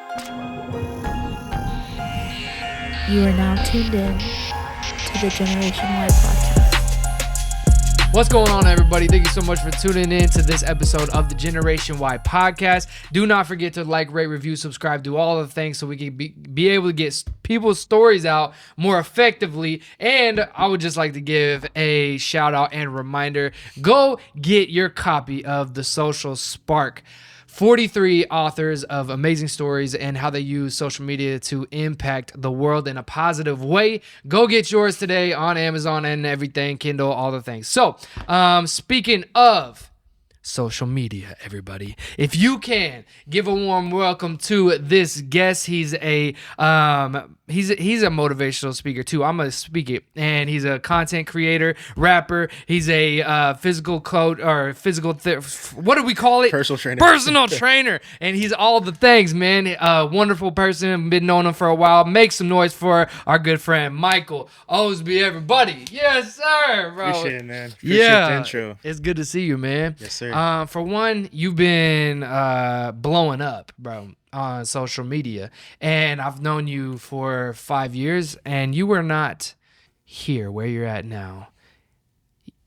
You are now tuned in to the GNWY podcast. What's going on, everybody? Thank you so much for tuning in to this episode of the GNWY podcast. Do not forget to like, rate, review, subscribe, do all the things so we can be able to get people's stories out more effectively. And I would just like to give a shout out and reminder. Go get your copy of The Social Spark. 43 authors of amazing stories and how they use social media to impact the world in a positive way. Go get yours today on Amazon and everything, Kindle, all the things. So, speaking of social media, everybody, if you can give a warm welcome to this guest. He's a motivational speaker too. I'm gonna speak it, and he's a content creator, rapper. He's a physical coach or what do we call it? Personal trainer, and he's all the things, man. Wonderful person. Been knowing him for a while. Make some noise for our good friend Michael Osby, everybody. Yes, sir, bro. Appreciate it, man. Appreciate the intro. It's good to see you, man. Yes, sir. For one, you've been blowing up, bro, on social media, and I've known you for 5 years, and you were not here where you're at now,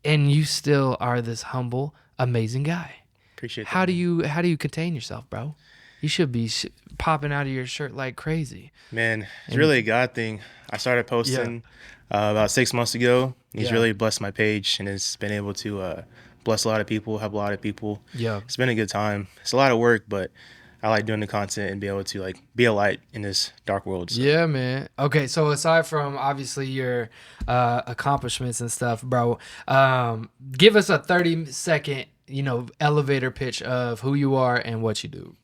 and you still are this humble, amazing guy. Appreciate that. How do you contain yourself, bro? You should be popping out of your shirt like crazy. Man, it's really a God thing. I started posting about 6 months ago. He's really blessed my page, and it's been able to bless a lot of people, help a lot of people. Yeah. It's been a good time. It's a lot of work, but I like doing the content and be able to like be a light in this dark world. So. Yeah, man. Okay, so aside from obviously your accomplishments and stuff, bro, give us a 30-second, elevator pitch of who you are and what you do.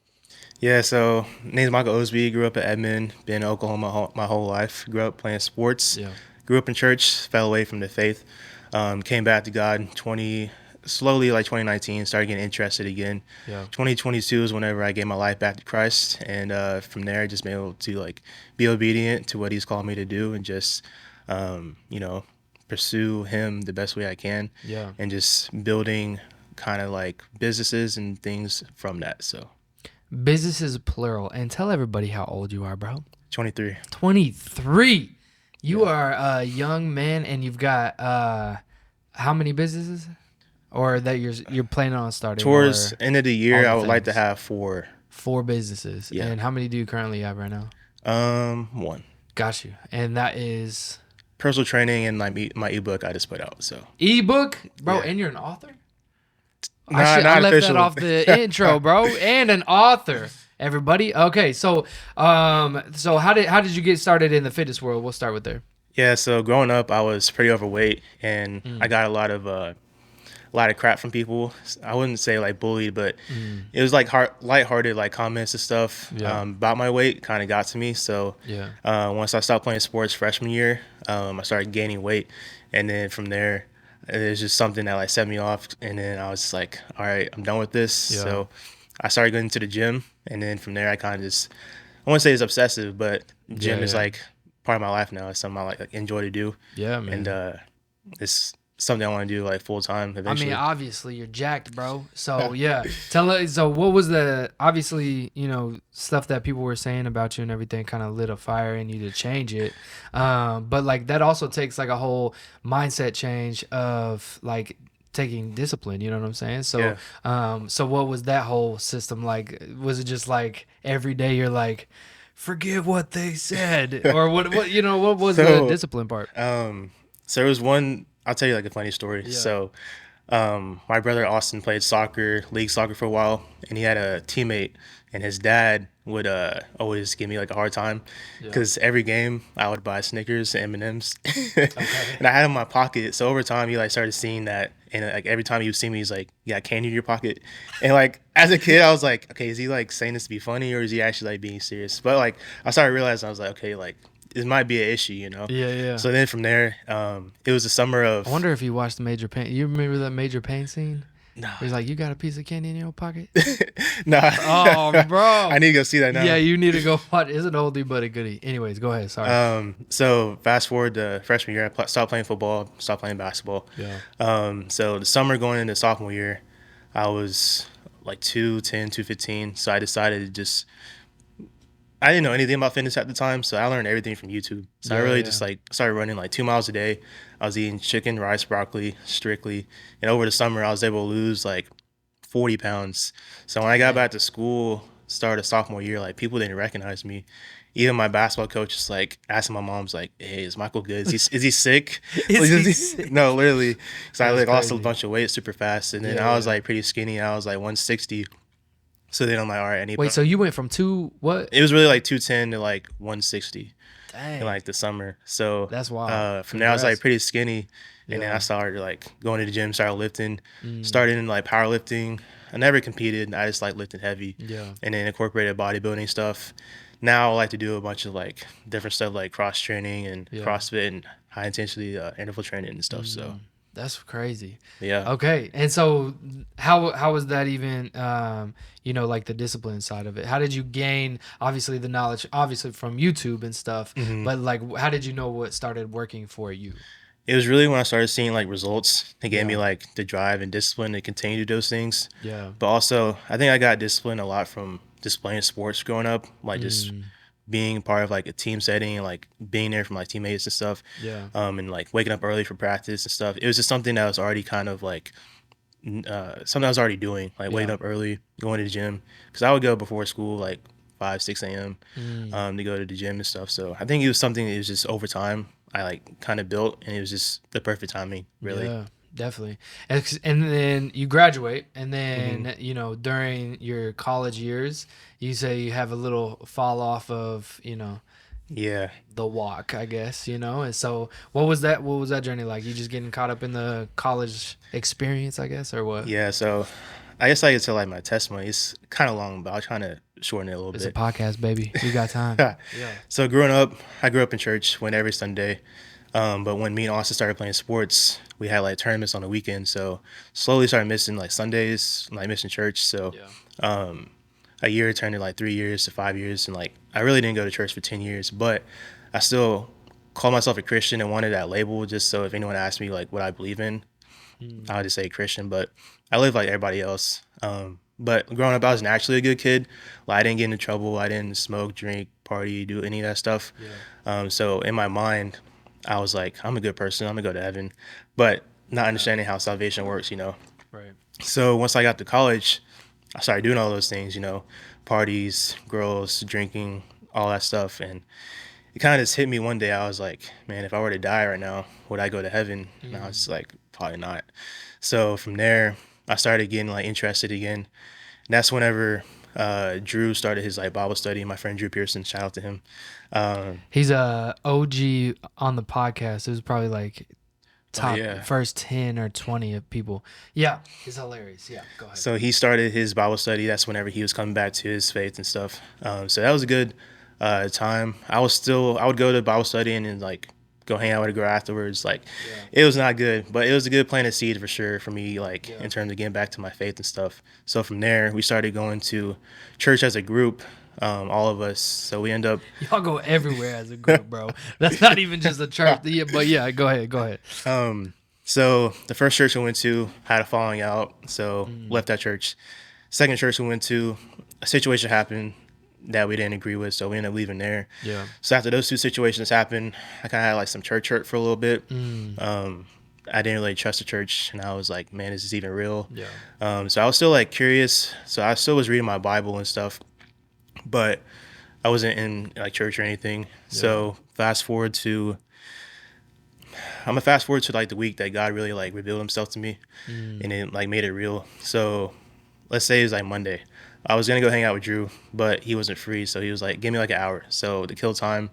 Yeah, so name's Michael Osby. Grew up in Edmond, been in Oklahoma my whole life. Grew up playing sports. Yeah. Grew up in church, fell away from the faith. Came back to God slowly, like 2019, started getting interested again. Yeah. 2022 is whenever I gave my life back to Christ, and from there, just been able to like be obedient to what He's called me to do, and just pursue Him the best way I can. Yeah. And just building kind of like businesses and things from that. So. Businesses plural, and tell everybody how old you are, bro. 23. 23. You are a young man, and you've got how many businesses? Or that you're planning on starting? Towards end of the year, I would like to have 4. 4 businesses. Yeah. And how many do you currently have right now? 1. Got you. And that is personal training and my ebook I just put out. So ebook, bro, and you're an author? I left official. that off the intro, bro. And an author, everybody. Okay, so how did you get started in the fitness world? We'll start with there. Yeah, so growing up, I was pretty overweight, and I got a lot of crap from people. I wouldn't say like bullied, but it was like lighthearted like comments and stuff about my weight. Kind of got to me. So once I stopped playing sports freshman year, I started gaining weight, and then from there, it was just something that like set me off. And then I was just like, all right, I'm done with this. Yeah. So I started going to the gym, and then from there, I kind of just, I wouldn't say it's obsessive, but gym is like part of my life now. It's something I like enjoy to do. Yeah, man. And it's something I want to do like full time eventually. I mean, obviously you're jacked, bro. So yeah, so what was the obviously stuff that people were saying about you and everything kind of lit a fire in you to change it, but like that also takes like a whole mindset change of like taking discipline. You know what I'm saying? So so what was that whole system like? Was it just like every day you're like, forget what they said, or what was the discipline part? So there was one. I'll tell you like a funny story. Yeah. So my brother Austin played league soccer for a while, and he had a teammate, and his dad would always give me like a hard time because every game I would buy Snickers and M&Ms, and I had them in my pocket. So over time, he like started seeing that, and like every time he would see me, he's like, "You got candy in your pocket," and like as a kid, I was like, "Okay, is he like saying this to be funny, or is he actually like being serious?" But like I started realizing, I was like, "Okay, like." It might be an issue, Yeah. So then from there, it was the summer of. I wonder if you watched the Major Payne. You remember that Major Payne scene? No. He's like, you got a piece of candy in your pocket? No. Oh, bro. I need to go see that now. Yeah, you need to go watch. It's an oldie but a goodie. Anyways, go ahead. Sorry. So fast forward to freshman year, I stopped playing football, stopped playing basketball. Yeah. So the summer going into sophomore year, I was like 210, 215. So I decided to just I didn't know anything about fitness at the time, so I learned everything from YouTube. So I really just Yeah. like started running like 2 miles a day. I was eating chicken, rice, broccoli strictly, and over the summer I was able to lose like 40 pounds. So when I got Dang. back to school, started sophomore year, like people didn't recognize me. Even my basketball coach is like asking my mom's like, "Hey, is Michael good? Is he sick?" Is Like, he sick? No, literally. So I That's like lost a crazy. bunch of weight super fast, and then Yeah, I was yeah. like pretty skinny. I was like 160. So then I'm like, all right, I need. Wait, so you went from two what? It was really like 210 to like 160 in Dang. like the summer. So That's wild. from there I was like Congrats. pretty skinny, and then I Yeah. started like going to the gym, started lifting, Mm, started in like powerlifting. I never competed. I just like lifting heavy, yeah. and then incorporated bodybuilding stuff. Now I like to do a bunch of like different stuff like cross training and Yeah. CrossFit and high intensity interval training and stuff. So That's crazy. yeah. Okay. And so how was that even like the discipline side of it? How did you gain obviously the knowledge obviously from YouTube and stuff, but like how did you know what started working for you? It was really when I started seeing like results that gave me Yeah. like the drive and discipline to continue to do those things. Yeah. But also, I think I got discipline a lot from just playing sports growing up, like just being part of like a team setting and like being there from like teammates and stuff. Yeah. And like waking up early for practice and stuff. It was just something that was already kind of like something I was already doing, like waking Yeah. up early, going to the gym, because I would go before school like 5 6 a.m. To go to the gym and stuff. So I think it was something that was just over time I like kind of built, and it was just the perfect timing, really. Yeah, definitely. And then you graduate, and Mm-hmm. then during your college years, you say you have a little fall off of Yeah. the walk, I guess, And so, what was that? What was that journey like? You just getting caught up in the college experience, I guess, or what? Yeah. So I guess I could tell like my testimony. It's kind of long, but I'll try to shorten it a little It's a bit. podcast, baby. We got time. Yeah. So growing up, I grew up in church, went every Sunday. But when me and Austin started playing sports, we had like tournaments on the weekend. So slowly started missing like Sundays, like missing church. So Yeah. a year turned to like 3 years to 5 years. And like I really didn't go to church for 10 years, but I still called myself a Christian and wanted that label just so if anyone asked me like what I believe in, I would just say Christian. But I live like everybody else. But growing up, I was naturally a good kid. Like I didn't get into trouble. I didn't smoke, drink, party, do any of that stuff. Yeah. So in my mind, I was like, I'm a good person. I'm gonna go to heaven, but not understanding how salvation works, Right. So once I got to college, I started doing all those things, parties, girls, drinking, all that stuff, and it kind of just hit me one day. I was like, man, if I were to die right now, would I go to heaven? And I was like, probably not. So from there, I started getting like interested again. And that's whenever Drew started his like Bible study. My friend Drew Pearson, shout out to him. He's a OG on the podcast. It was probably like top yeah. first 10 or 20 of people. Yeah, he's hilarious. Yeah, go ahead. So he started his Bible study. That's whenever he was coming back to his faith and stuff. So that was a good time. I would go to Bible study and then like go hang out with a girl afterwards. Like it was not good, but it was a good planted seed for sure for me, like in terms of getting back to my faith and stuff. So from there, we started going to church as a group, all of us. So we end up. Y'all go everywhere as a group, bro. That's not even just a church. Yeah, but yeah, go ahead. So the first church we went to had a falling out, so left that church. Second church we went to, a situation happened that we didn't agree with, so we ended up leaving there. Yeah. So after those two situations happened, I kind of had like some church hurt for a little bit. I didn't really trust the church, and I was like, man, is this even real? Yeah. So I was still like curious. So I still was reading my Bible and stuff, but I wasn't in like church or anything. So I'm gonna fast forward to like the week that God really like revealed himself to me and it like made it real. So let's say it was like Monday. I was gonna go hang out with Drew, but he wasn't free, so he was like, give me like an hour. So to kill time,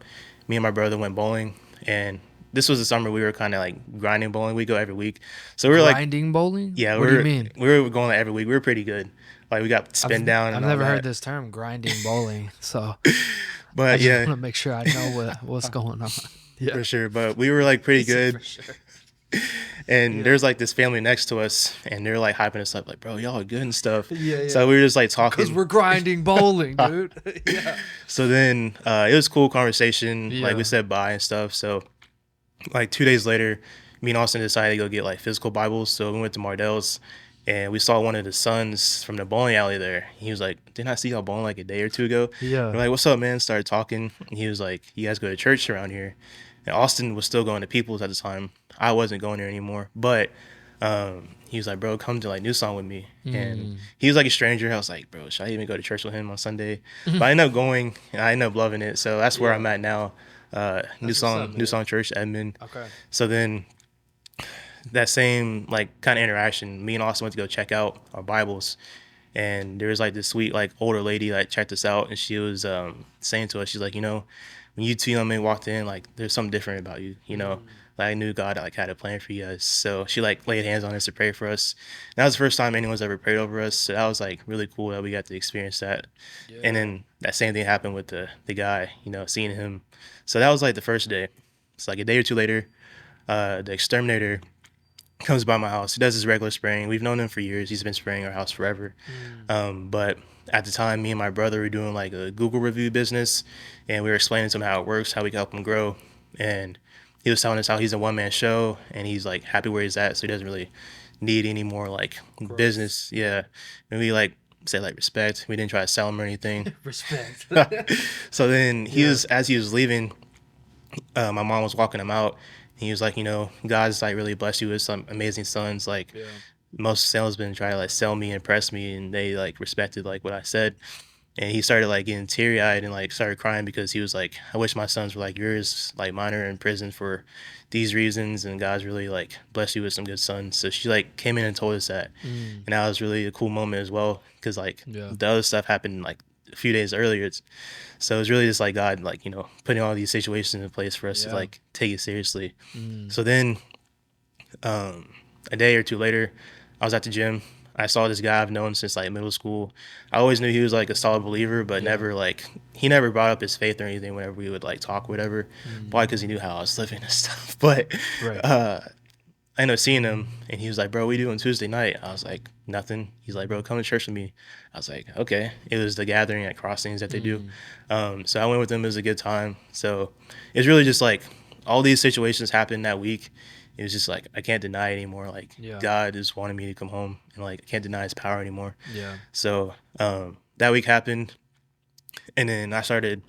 me and my brother went bowling, and this was the summer we were kind of like grinding bowling. We go every week. So we were like Grinding bowling? yeah, What do you mean? we were going like every week. We were pretty good. Like we got spin down and I've all never that. heard this term, grinding bowling. So But I just yeah, want to make sure I know what's going on. Yeah. for sure. But we were like pretty good. For sure. And there's like this family next to us, and they're like hyping us up, like, bro, y'all are good and stuff. Yeah. So we were just like Because talking. we're grinding bowling, dude. Yeah. So then it was cool conversation. Yeah. Like we said bye and stuff. So like 2 days later, me and Austin decided to go get like physical Bibles. So we went to Mardell's, and we saw one of the sons from the bowling alley there. He was like, "Didn't I see y'all bowling like a day or two ago?" Yeah. We're like, "What's up, man?" Started talking. And he was like, "You guys go to church around here?" And Austin was still going to People's at the time. I wasn't going there anymore, but he was like, "Bro, come to like New Song with me." And he was like a stranger. I was like, "Bro, should I even go to church with him on Sunday?" But I ended up going, and I ended up loving it. So that's where I'm at now. New Song Church, Edmond. Okay. So then that same like kind of interaction, me and Austin went to go check out our Bibles, and there was like this sweet like older lady that checked us out, and she was saying to us, she's like, when you two young men walked in, like there's something different about you, Like I knew God like had a plan for you guys. So she like laid hands on us to pray for us. And that was the first time anyone's ever prayed over us. So that was like really cool that we got to experience that. Yeah. And then that same thing happened with the guy, seeing him. So that was like the first day. It's like a day or two later, the exterminator comes by my house. He does his regular spraying. We've known him for years. He's been spraying our house forever. But at the time, me and my brother were doing like a Google review business, and we were explaining to him how it works, how we can help him grow. And he was telling us how he's a one-man show, and he's like happy where he's at, so he doesn't really need any more like business. Yeah, and we like say like respect. We didn't try to sell him or anything. Respect. So then as he was leaving, my mom was walking him out. He was like, God's like really blessed you with some amazing sons. Like most salesmen try to like sell me, impress me, and they like respected like what I said. And he started like getting teary eyed and like started crying because he was like, I wish my sons were like yours. Like mine are in prison for these reasons, and God's really like blessed you with some good sons. So she like came in and told us that, and that was really a cool moment as well because like the other stuff happened like a few days earlier. So it was really just like God like putting all these situations in place for us to like take it seriously. So then a day or two later, I was at the gym. I saw this guy I've known since like middle school. I always knew he was like a solid believer, but he never brought up his faith or anything whenever we would like talk or whatever. Probably because he knew how I was living and stuff. But I ended up seeing him, and he was like, "Bro, what are you doing Tuesday night?" I was like, "Nothing." He's like, "Bro, come to church with me." I was like, "Okay." It was the gathering at Crossings that they do. So I went with him. It was a good time. So it's really just like all these situations happened that week. It was just like I can't deny it anymore. Like God is wanting me to come home, and like I can't deny His power anymore. Yeah. So that week happened, and then I started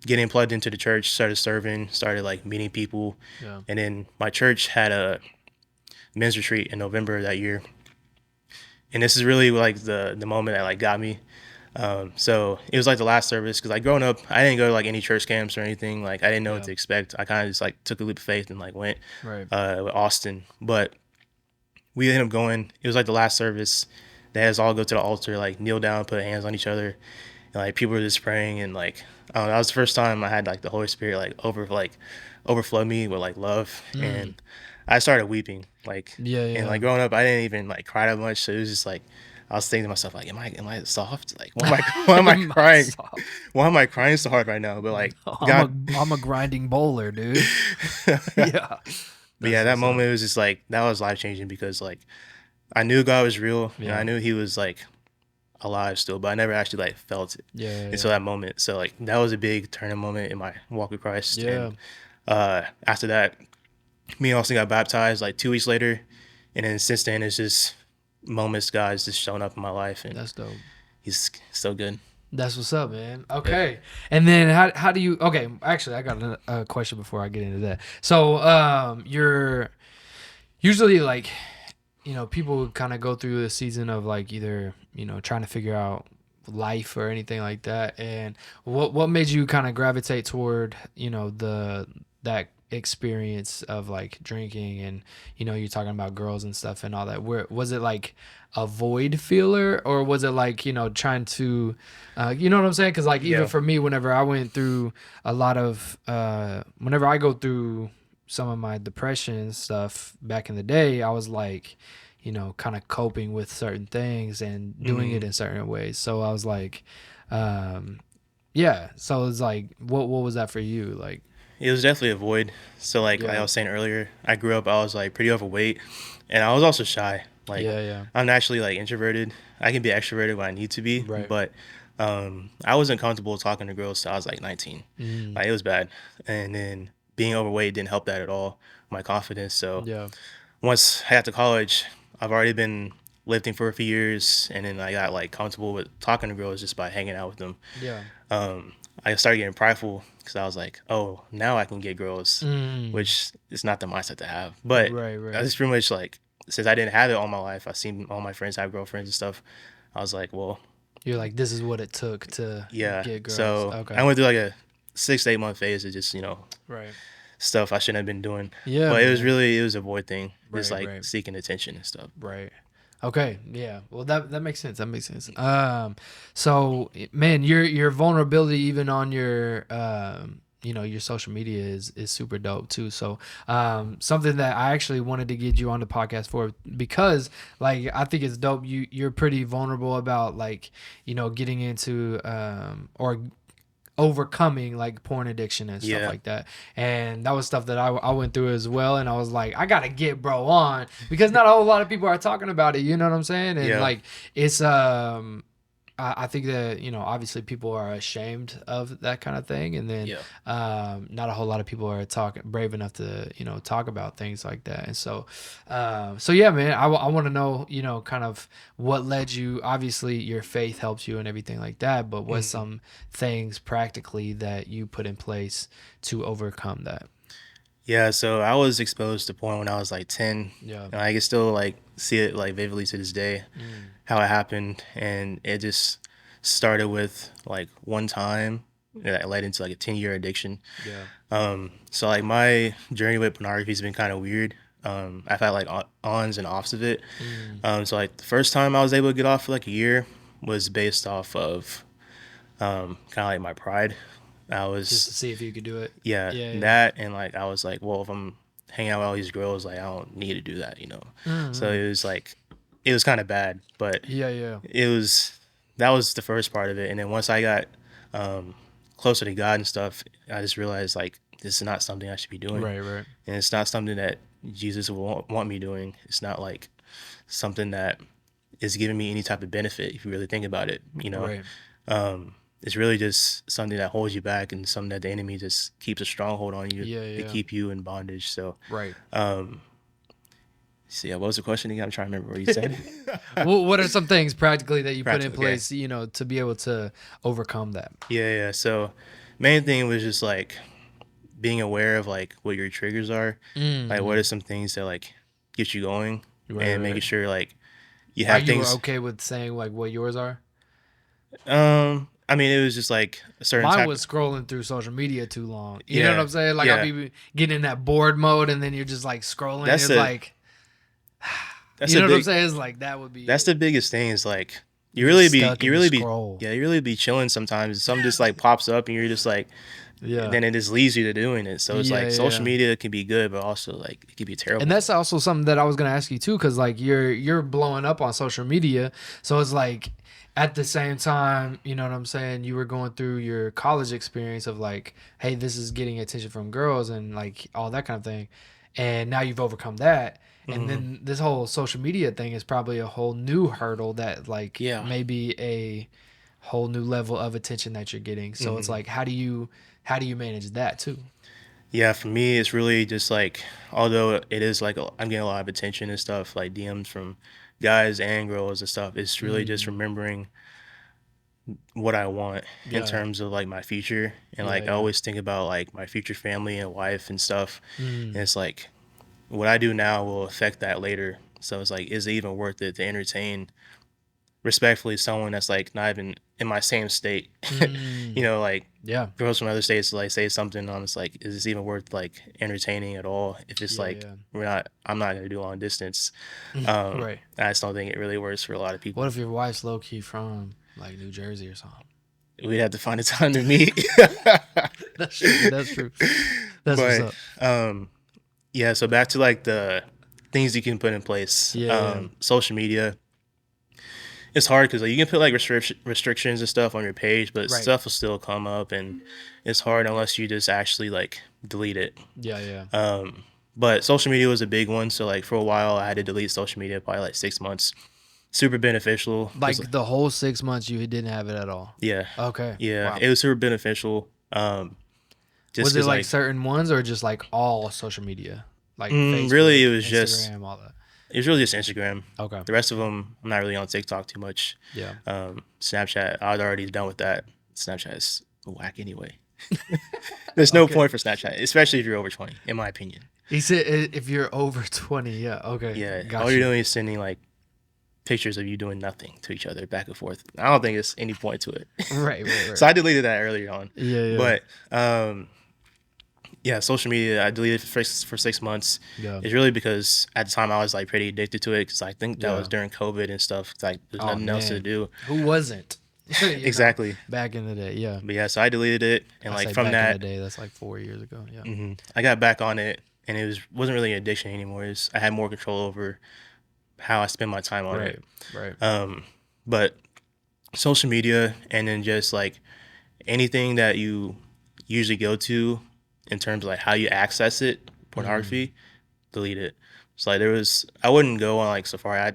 getting plugged into the church, started serving, started like meeting people, and then my church had a men's retreat in November of that year, and this is really like the moment that like got me. So it was like the last service because like growing up, I didn't go to like any church camps or anything. Like I didn't know what to expect. I kind of just like took a leap of faith and like went with Austin. But we ended up going. It was like the last service. They had us all go to the altar, like kneel down, put hands on each other, and like people were just praying. And like that was the first time I had like the Holy Spirit like overflow me with like love, and I started weeping. And like growing up, I didn't even like cry that much. So it was just like. I was thinking to myself, like, am I soft? Like, why am I crying? Why am I crying so hard right now? But like, I'm a grinding bowler, dude. But yeah, that moment was just like that was life changing because like I knew God was real and I knew He was like alive still, but I never actually like felt it. So that moment, so like that was a big turning moment in my walk with Christ. And after that, me and Austin got baptized like 2 weeks later, and then since then it's just moments God's just shown up in my life, and that's dope. He's so good. That's what's up, man. Okay. And then how do you actually I got a question before I get into that. So you're usually like people kind of go through a season of like either trying to figure out life or anything like that, and what made you kind of gravitate toward that experience of like drinking and you're talking about girls and stuff and all that? Where was it like a void feeler, or was it like trying to you know what I'm saying? Because like even for me, whenever I went through a lot of whenever I go through some of my depression and stuff back in the day, I was like kind of coping with certain things and doing it in certain ways. So I was like so it's like what was that for you? Like it was definitely a void. So like I was saying earlier, I grew up, I was like pretty overweight, and I was also shy. Like I'm naturally like introverted. I can be extroverted when I need to be, but I wasn't comfortable talking to girls till I was like 19. Like it was bad. And then being overweight didn't help that at all, my confidence. So once I got to college, I've already been lifting for a few years, and then I got like comfortable with talking to girls just by hanging out with them. Yeah. I started getting prideful because I was like, oh, now I can get girls, Mm. which is not the mindset to have. But Right. I was pretty much like, since I didn't have it all my life, I've seen all my friends have girlfriends and stuff. I was like, well, You're like, this is what it took to yeah. get girls. So Okay. I went through like a 6 to 8 month phase of just, Right. stuff I shouldn't have been doing. Yeah. But man. it was a void thing. Just Right, like right. seeking attention and stuff. Right. Okay. Yeah. Well, that makes sense. That makes sense. So man, your vulnerability even on your your social media is super dope too. So something that I actually wanted to get you on the podcast for, because like I think it's dope. You're pretty vulnerable about like getting into or overcoming like porn addiction and stuff like that, and that was stuff that I went through as well, and I was like, I gotta get bro on, because not a whole lot of people are talking about it, you know what I'm saying? And like it's I think that obviously people are ashamed of that kind of thing, and then not a whole lot of people are brave enough to talk about things like that. And so yeah, man, I want to know kind of what led you. Obviously your faith helps you and everything like that, but what's some things practically that you put in place to overcome that? Yeah, so I was exposed to porn when I was like 10. Yeah. And I can still like see it like vividly to this day, how it happened. And it just started with like one time that led into like a 10-year addiction. Yeah. So like my journey with pornography has been kind of weird. I've had like ons and offs of it. So like the first time I was able to get off for like a year was based off of kind of like my pride. I was just to see if you could do it. Yeah, that, and like I was like, well, if I'm hanging out with all these girls, like I don't need to do that, So it was like, it was kind of bad, but that was the first part of it. And then once I got closer to God and stuff, I just realized like this is not something I should be doing. Right. And it's not something that Jesus would want me doing. It's not like something that is giving me any type of benefit if you really think about it, Right. It's really just something that holds you back, and something that the enemy just keeps a stronghold on you to keep you in bondage. So right. So yeah, what was the question again? I'm trying to remember what you said. Well, what are some things practically that you put in place, to be able to overcome that? Yeah. So main thing was just like being aware of like what your triggers are. Like what are some things that like get you going, and making sure like you have things. Are you okay with saying like what yours are? I mean, it was just like a certain Mine was scrolling through social media too long. You know what I'm saying? Like yeah. I'll be getting in that bored mode, and then you're just like scrolling. That's it's like, that's you know what I'm saying? It's like that would be. That's the biggest thing. Is like you really be chilling sometimes. Something just like pops up, and you're just like, then it just leads you to doing it. So it's like social media can be good, but also like it can be terrible. And that's also something that I was gonna ask you too, because like you're blowing up on social media, so it's like. At the same time, you know what I'm saying? You were going through your college experience of like, hey, this is getting attention from girls and like all that kind of thing. And now you've overcome that. And then this whole social media thing is probably a whole new hurdle that like maybe a whole new level of attention that you're getting. So it's like, how do you manage that too? Yeah, for me, it's really just like, although it is like I'm getting a lot of attention and stuff, like DMs from guys and girls and stuff, it's really just remembering what I want in terms of like my future, and like I always think about like my future family and wife and stuff, and it's like what I do now will affect that later. So it's like, is it even worth it to entertain respectfully someone that's like not even in my same state? Like girls from other states like say something on, it's like, is this even worth like entertaining at all if it's I'm not gonna do long distance. I just don't think it really works for a lot of people. What if your wife's low-key from like New Jersey or something? We'd have to find a time to meet. That's true. That's what's up. So back to like the things you can put in place. Social media, it's hard because like, you can put like restrictions and stuff on your page, but stuff will still come up, and it's hard unless you just actually like delete it. But social media was a big one, so like for a while I had to delete social media, probably like 6 months. Super beneficial. Like the whole 6 months you didn't have it at all? Okay. Wow. It was super beneficial. Was it like certain ones or just like all social media? Like Facebook, really it was Instagram, just all that. It's really just Instagram. Okay. The rest of them, I'm not really on TikTok too much. Yeah. Snapchat, I was already done with that. Snapchat is whack anyway. There's no point for Snapchat, especially if you're over 20, in my opinion. He said if you're over 20, yeah, okay. Yeah, Got all you. you're doing is sending like pictures of you doing nothing to each other back and forth. I don't think there's any point to it. Right. So I deleted that earlier on. Yeah. But yeah, social media, I deleted for 6 months. Yeah. It's really because at the time I was like pretty addicted to it because I think that Yeah. was during COVID and stuff. Like there's nothing else to do. Who wasn't? You know, Exactly. back in the day, yeah. But yeah, so I deleted it, and I like say from back that, in the day, that's like 4 years ago. Yeah. I got back on it, and it wasn't really an addiction anymore. I had more control over how I spend my time on it. Right. But social media, and then just like anything that you usually go to in terms of like how you access it, pornography, delete it. So like I wouldn't go on like Safari. I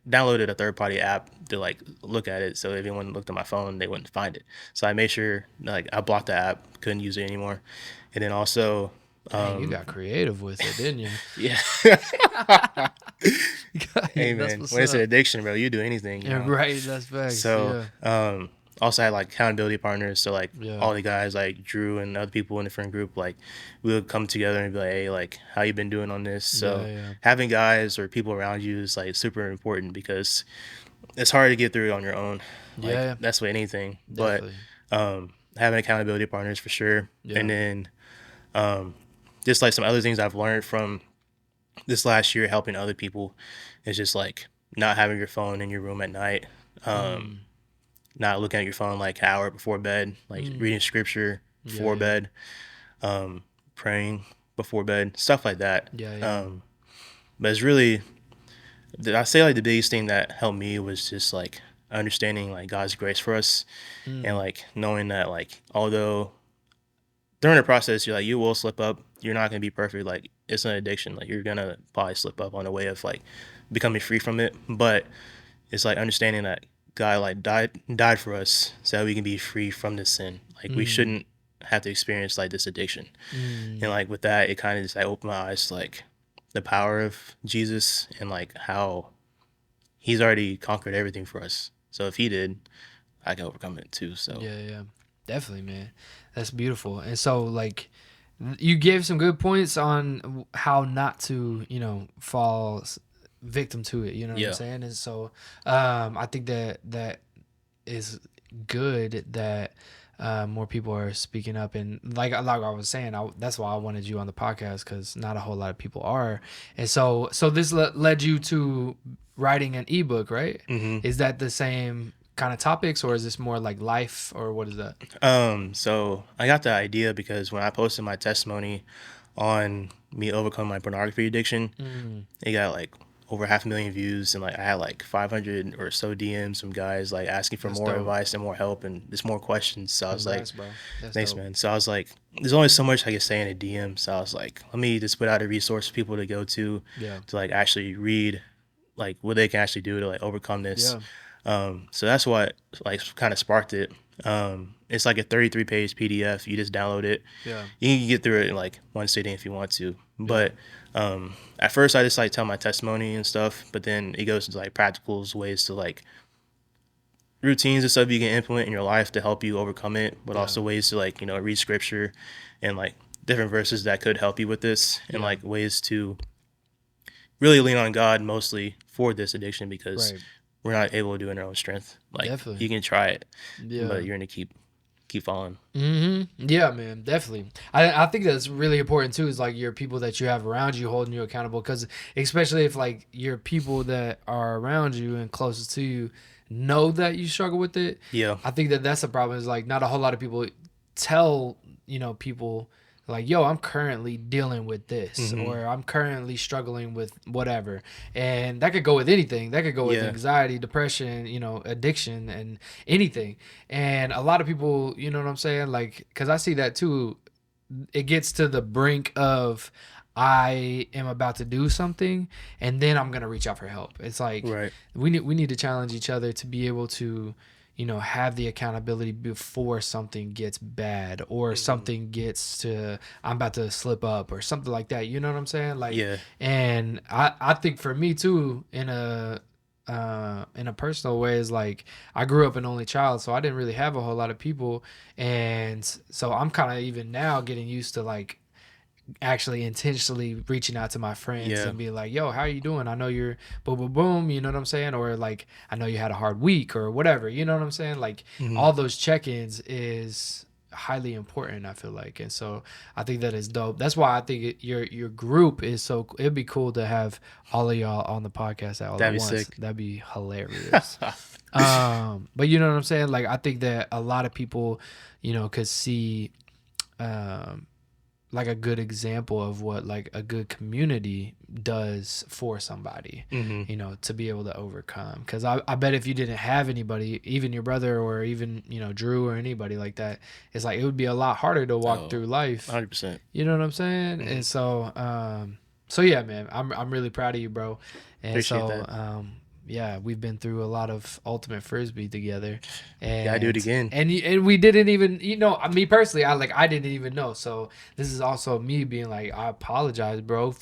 downloaded a third party app to like look at it. So if anyone looked at my phone, they wouldn't find it. So I made sure like I blocked the app, couldn't use it anymore. And then also, Dang, you got creative with it, didn't you? yeah. Hey man, That's when it's an up. addiction, bro, you do anything. You know? Right, that's facts. So, also had like accountability partners. So like Yeah. all the guys like Drew and other people in the friend group, like we would come together and be like, hey, like how you been doing on this? So Yeah. having guys or people around you is like super important because it's hard to get through it on your own. Like, Yeah. that's with anything. Definitely. But having accountability partners for sure. Yeah. And then just like some other things I've learned from this last year helping other people is just like not having your phone in your room at night. Not looking at your phone like an hour before bed, like reading scripture before bed, praying before bed, stuff like that. Yeah. But it's really, I say like the biggest thing that helped me was just like understanding like God's grace for us and like knowing that like although during the process you're like you will slip up, you're not gonna be perfect. Like it's an addiction. Like you're gonna probably slip up on the way of like becoming free from it. But it's like understanding that God like died for us so that we can be free from this sin. Like we shouldn't have to experience like this addiction. And like with that, it kind of just like opened my eyes to like the power of Jesus and like how he's already conquered everything for us. So if he did, I can overcome it too. So Yeah. Definitely, man. That's beautiful. And so like you gave some good points on how not to, fall victim to it, you know what I'm saying? And so I think that is good that more people are speaking up, and like I was saying, that's why I wanted you on the podcast because not a whole lot of people are. And so this led you to writing an ebook, right? Is that the same kind of topics, or is this more like life, or what is that? So I got the idea because when I posted my testimony on me overcoming my pornography addiction, it got like over 500,000 views, and like I had like 500 or so DMs from guys like asking for more advice and more help and just more questions. So I was like, bro. thanks, dope. man. So I was like, there's only so much I can say in a DM. So I was like, let me just put out a resource for people to go to like actually read like what they can actually do to like overcome this. So that's what like kind of sparked it. It's like a 33-page PDF. You just download it. You can get through it in like one sitting if you want to. But at first I just like tell my testimony and stuff, but then it goes into like practicals, ways to like routines and stuff you can implement in your life to help you overcome it, but also ways to like, read scripture and like different verses that could help you with this and like ways to really lean on God mostly for this addiction because we're not able to do it in our own strength. Like you can try it, but you're gonna keep falling. Yeah, man, definitely. I think that's really important too. Is like your people that you have around you holding you accountable, because especially if like your people that are around you and closest to you know that you struggle with it. I think that's a problem. Is like not a whole lot of people tell people like, yo, I'm currently dealing with this, or I'm currently struggling with whatever. And that could go with anything. That could go with anxiety, depression, addiction, and anything. And a lot of people, you know what I'm saying? Like, because I see that too. It gets to the brink of I am about to do something, and then I'm going to reach out for help. It's like we need to challenge each other to be able to, have the accountability before something gets bad or something gets to, I'm about to slip up or something like that. You know what I'm saying? Like, Yeah. and I think for me too, in a personal way, is like, I grew up an only child, so I didn't really have a whole lot of people. And so I'm kind of even now getting used to like actually intentionally reaching out to my friends Yeah. and be like, yo, how are you doing? I know you're boom, boom, boom. You know what I'm saying? Or like, I know you had a hard week or whatever. You know what I'm saying? Like, all those check-ins is highly important, I feel like. And so I think that is dope. That's why I think your group is so, it'd be cool to have all of y'all on the podcast all That'd at be once. sick. That'd be hilarious. But you know what I'm saying? Like, I think that a lot of people, could see, like a good example of what like a good community does for somebody, to be able to overcome. Because I bet if you didn't have anybody, even your brother or even, Drew or anybody like that, it's like it would be a lot harder to walk through life. 100%. You know what I'm saying? And so, so yeah, man, I'm really proud of you, bro. And Appreciate so, that. yeah, we've been through a lot of ultimate frisbee together, and Yeah, I do it again. And we didn't even, me personally, I didn't even know. So this is also me being like, I apologize, bro.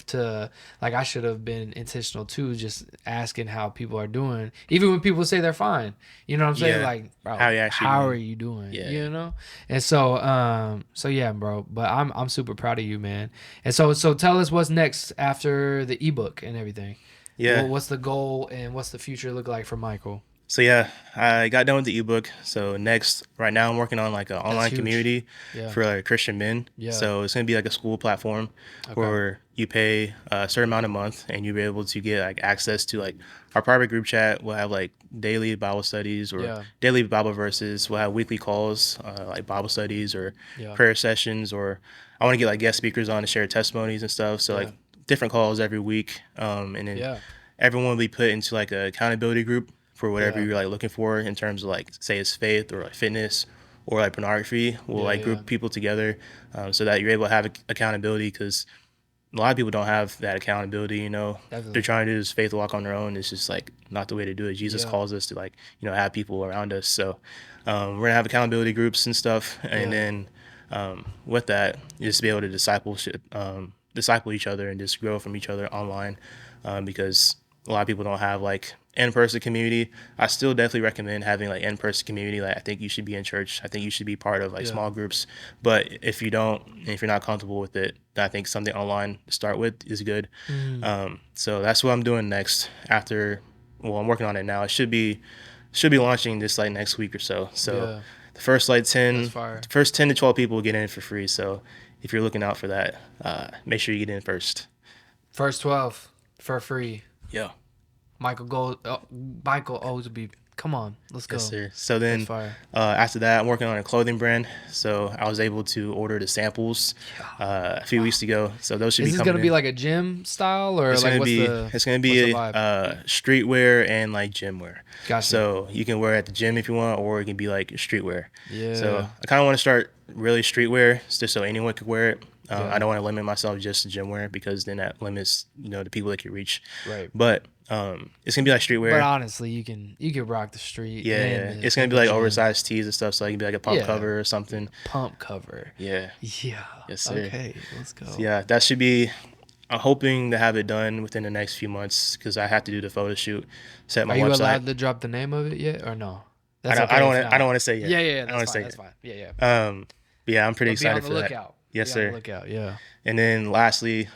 Like, I should have been intentional too, just asking how people are doing, even when people say they're fine. You know what I'm saying? Yeah. Like, bro, How are you doing? Yeah. And so yeah, bro. But I'm super proud of you, man. And so tell us what's next after the ebook and everything. Yeah. What's the goal and what's the future look like for Michael? So yeah, I got done with the ebook. So next, right now I'm working on like an online huge. community Yeah. for like Christian men. Yeah. So it's gonna be like a school platform where you pay a certain amount a month and you'll be able to get like access to like our private group chat. We'll have like daily Bible studies or daily Bible verses. We'll have weekly calls, like Bible studies or prayer sessions, or I want to get like guest speakers on to share testimonies and stuff. So like different calls every week. And then everyone will be put into like an accountability group for whatever you're like looking for in terms of like, say it's faith or like fitness or like pornography. We'll like group people together so that you're able to have accountability, because a lot of people don't have that accountability. Definitely. They're trying to do this faith walk on their own. It's just like not the way to do it. Jesus calls us to like, have people around us. So we're gonna have accountability groups and stuff. And then with that, you just be able to disciple each other and just grow from each other online, because a lot of people don't have like in-person community. I still definitely recommend having like in-person community. Like, I think you should be in church. I think you should be part of like small groups. But if you don't, and if you're not comfortable with it, I think something online to start with is good. So that's what I'm doing next. I'm working on it now. It should be launching this like next week or so. So the first like 10 to 12 people will get in for free. So if you're looking out for that, make sure you get in first. First 12 for free. Yeah. Michael Osby. Come on, let's go. Yes, sir. So then after that, I'm working on a clothing brand. So I was able to order the samples a few weeks ago. So those should be coming in. Is this going to be like a gym style, or it's like it's going to be streetwear and like gym wear. Gotcha. So you can wear it at the gym if you want, or it can be like streetwear. Yeah. So I kind of want to start really streetwear just so anyone could wear it. I don't want to limit myself just to gym wear, because then that limits the people that can reach. Right. But it's gonna be like streetwear. But honestly, you can rock the street. Yeah, it's gonna be like oversized tees and stuff, so it can be like a pump cover or something. Pump cover. Yeah. Yeah. Yes, sir. Okay, let's go. So yeah, that should be. I'm hoping to have it done within the next few months, because I have to do the photo shoot, set my website. Are you allowed to drop the name of it yet, or no? I don't want to say yet. Yeah. That's fine. Yeah. But yeah, I'm pretty excited for that. Lookout. Yes, sir. Lookout. Yeah. And then lastly,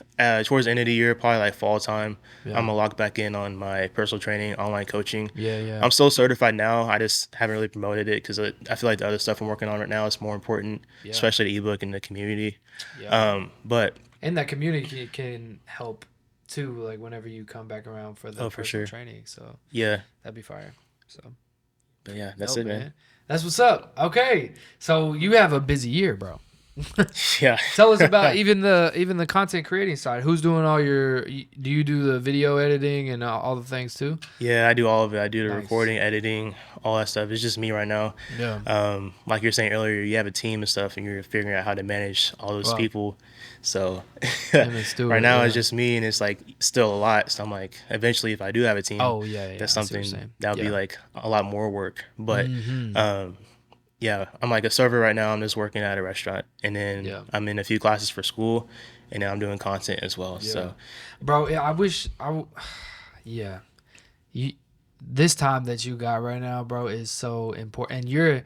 towards the end of the year, probably like fall time, I'm gonna lock back in on my personal training, online coaching. Yeah. I'm still certified now. I just haven't really promoted it, because I feel like the other stuff I'm working on right now is more important, especially the ebook and the community. Yeah. But and that community can help too, like whenever you come back around for the personal training. So yeah, that'd be fire. So, but yeah, that's it, man. That's what's up. Okay, so you have a busy year, bro. Yeah. Tell us about even the content creating side. Who's doing all your? Do you do the video editing and all the things too? Yeah, I do all of it. I do the Nice. recording, editing, all that stuff. It's just me right now. Yeah. Like you were saying earlier, you have a team and stuff, and you're figuring out how to manage all those Wow. people. So do right it, now yeah. it's just me, and it's like still a lot. So I'm like, eventually, if I do have a team, Oh yeah, that's I see what you're something saying. that'll be Yeah. like a lot more work. But Mhm. yeah, I'm like a server right now. I'm just working at a restaurant, and then Yeah. I'm in a few classes for school, and then I'm doing content as well. Yeah. So Bro, yeah, I wish yeah. You this time that you got right now, bro, is so important. And you're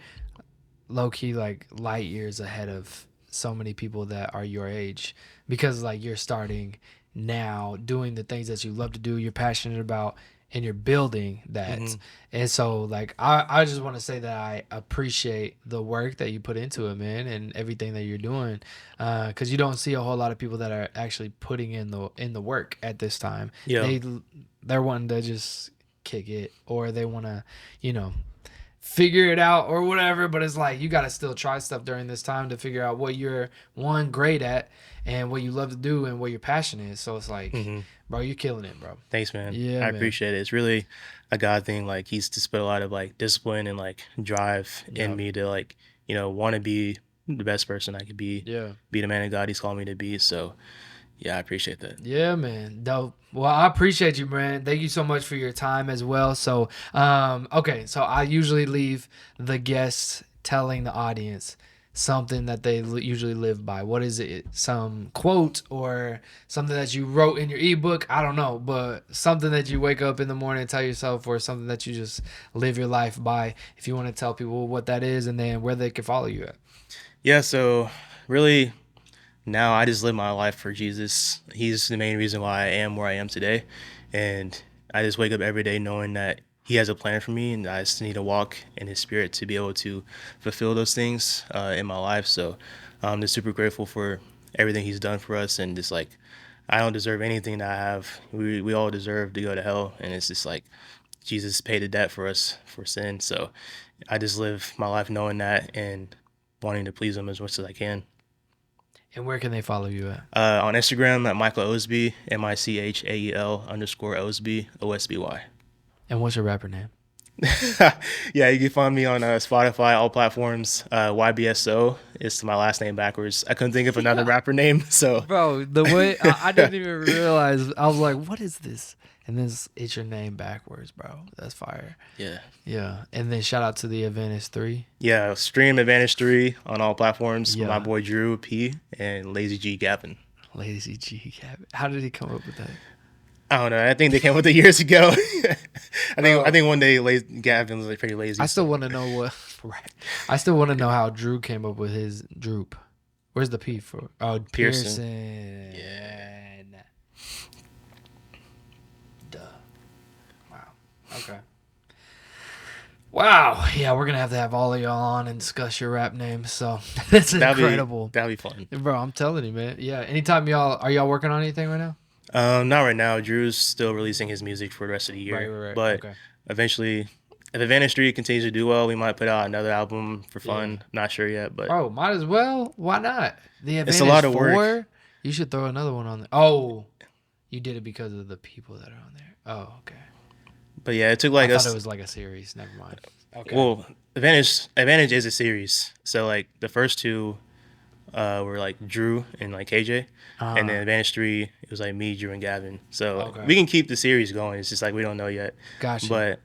low key like light years ahead of so many people that are your age, because like you're starting now doing the things that you love to do, you're passionate about, and you're building that. And so like I just want to say that I appreciate the work that you put into it, man, and everything that you're doing, because you don't see a whole lot of people that are actually putting in the work at this time. Yeah. They're wanting to just kick it, or they want to, figure it out or whatever, but it's like you got to still try stuff during this time to figure out what you're great at and what you love to do and what your passion is. So it's like, bro, you're killing it, bro. thanks, man. Yeah, I man. appreciate it. It's really a God thing. Like he's just put a lot of like discipline and like drive in me to like, want to be the best person I could be. Yeah. Be the man of God he's called me to be. So yeah, I appreciate that. Yeah, man. Dope. Well, I appreciate you, man. Thank you so much for your time as well. So, okay. So I usually leave the guests telling the audience something that they usually live by. What is it? Some quote or something that you wrote in your ebook? I don't know, but something that you wake up in the morning and tell yourself, or something that you just live your life by. If you want to tell people what that is and then where they can follow you at. Yeah. So really, now I just live my life for Jesus. He's the main reason why I am where I am today. And I just wake up every day knowing that he has a plan for me, and I just need to walk in his spirit to be able to fulfill those things in my life. So I'm just super grateful for everything he's done for us. And just like, I don't deserve anything that I have. We all deserve to go to hell. And it's just like, Jesus paid the debt for us for sin. So I just live my life knowing that and wanting to please him as much as I can. And where can they follow you at? On Instagram at Michael Osby, MICHAEL_Osby, OSBY. And what's your rapper name? Yeah, you can find me on Spotify, all platforms. YBSO is my last name backwards. I couldn't think of another rapper name, so. Bro, the way I didn't even realize. I was like, what is this? And then it's your name backwards, bro. That's fire. Yeah. Yeah. And then shout out to the Advantage 3. Yeah, stream Advantage 3 on all platforms. Yeah. My boy Drew P and Lazy G Gavin. Lazy G Gavin. How did he come up with that? I don't know. I think they came with it years ago. I think one day Gavin was like pretty lazy. I still want to know what. Right. I still want to know how Drew came up with his droop. Where's the P for? Oh, Pearson. Yeah. Duh. Wow. Okay. Wow. Yeah, we're gonna have to have all of y'all on and discuss your rap names. So that's incredible. That'd be fun. Bro, I'm telling you, man. Yeah. Anytime are y'all working on anything right now? Not right now. Drew's still releasing his music for the rest of the year. Right. But Okay. eventually, if Advantage 3 continues to do well, we might put out another album for fun. Yeah. Not sure yet, but Bro, might as well. Why not? The Advantage it's a lot of 4, work. You should throw another one on there. Oh, you did it because of the people that are on there. Oh, okay. But yeah, it took like I us. thought it was like a series. Never mind. Okay. Well, Advantage is a series. So like the first two were like Drew and like KJ, and then Advantage 3 it was like me, Drew, and Gavin. So Okay. we can keep the series going. It's just like we don't know yet. Gotcha. But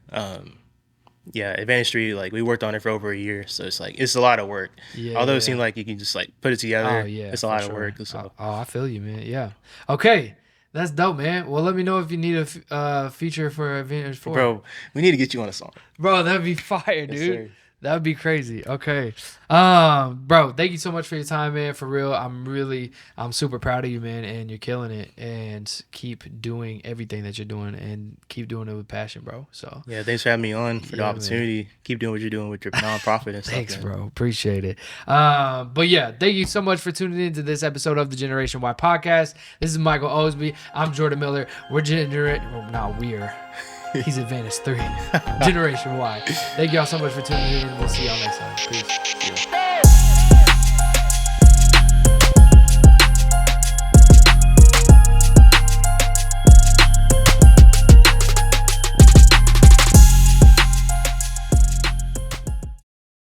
yeah, Advantage 3 like we worked on it for over a year, so it's like it's a lot of work. Yeah, Although yeah. it seemed like you can just like put it together. Oh yeah, it's a for lot of sure. work. So I feel you, man. Yeah. Okay, that's dope, man. Well, let me know if you need a feature for Advantage 4. bro, we need to get you on a song. Bro, that'd be fire, Yes, dude. sir. That'd be crazy. Okay. Bro, thank you so much for your time, man. For real. I'm super proud of you, man, and you're killing it. And keep doing everything that you're doing and keep doing it with passion, bro. So Yeah, thanks for having me on for the Yeah, opportunity. Keep doing what you're doing with your nonprofit and stuff. thanks, man. bro. Appreciate it. But yeah, thank you so much for tuning in to this episode of the Generation Y podcast. This is Michael Osby. I'm Jordan Miller. We're He's Advantage 3. Generation Y. Thank y'all so much for tuning in. We'll see y'all next time. Peace.